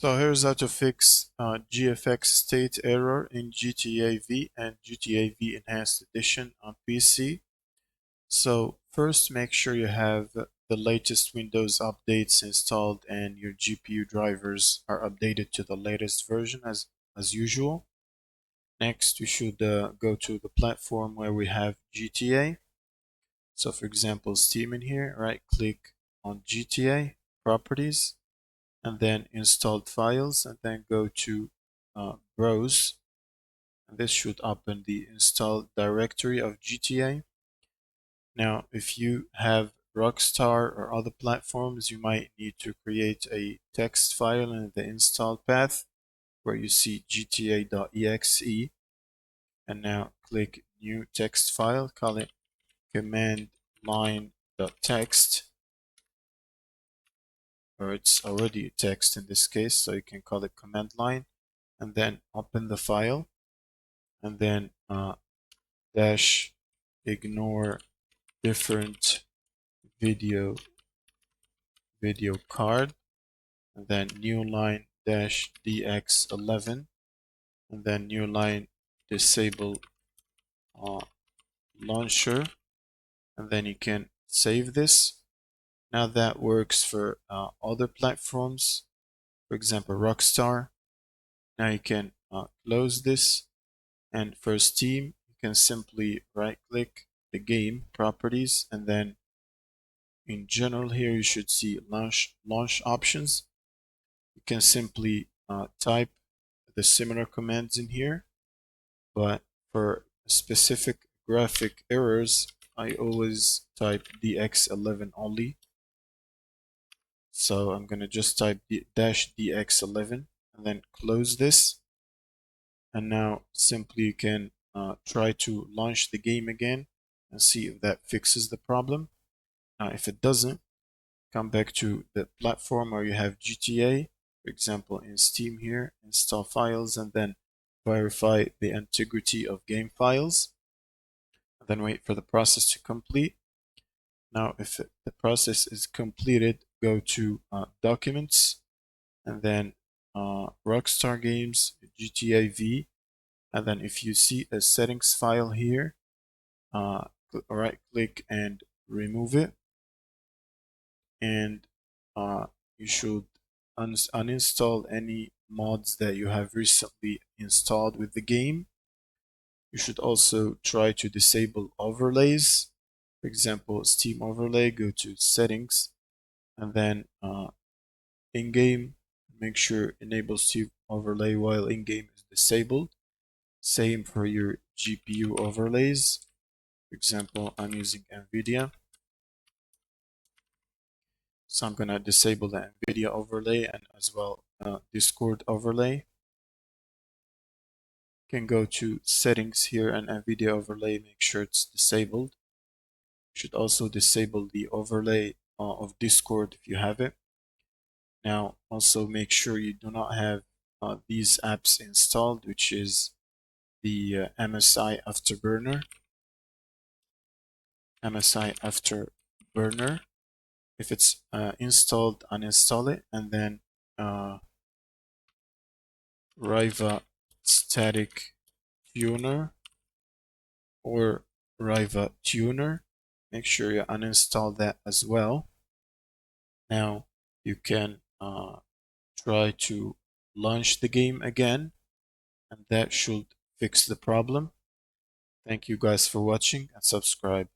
So here's how to fix GFX state error in GTA V and GTA V Enhanced Edition on PC. So first, make sure you have the latest Windows updates installed and your GPU drivers are updated to the latest version as usual. Next, you should go to the platform where we have GTA. So for example, Steam in here, right click on GTA, Properties, and then Installed Files, and then go to Browse. And this should open the installed directory of GTA. Now, if you have Rockstar or other platforms, you might need to create a text file in the install path where you see gta.exe, and now click New Text File, call it command line.txt, or it's already text in this case, so you can call it command line, and then open the file, and then dash ignore different video card, and then new line dash dx11, and then new line disable launcher, and then you can save this. Now that works for other platforms, for example Rockstar. Now you can close this, and for Steam you can simply right click the game properties, and then in general here you should see launch options. You can simply type the similar commands in here, but for specific graphic errors I always type dx11 only. So I'm gonna just type dash dx11 and then close this, and now simply you can try to launch the game again and see if that fixes the problem. Now if it doesn't, come back to the platform where you have GTA, for example in Steam here, install files, and then verify the integrity of game files, and then wait for the process to complete. Now if the process is completed, go to Documents, and then Rockstar Games, GTA V, and then if you see a settings file here, right click and remove it, and you should uninstall any mods that you have recently installed with the game. You should also try to disable overlays. For example, Steam overlay, go to settings, and then in-game, make sure enable Steam overlay while in-game is disabled. Same for your GPU overlays. For example, I'm using NVIDIA, so I'm gonna disable the NVIDIA overlay and as well Discord overlay. You can go to settings here and NVIDIA overlay, make sure it's disabled. You should also disable the overlay of Discord if you have it. Now also make sure you do not have these apps installed, which is the MSI Afterburner. If it's installed, uninstall it, and then Riva Static Tuner or Riva Tuner. Make sure you uninstall that as well. Now you can try to launch the game again, and that should fix the problem. Thank you guys for watching, and subscribe.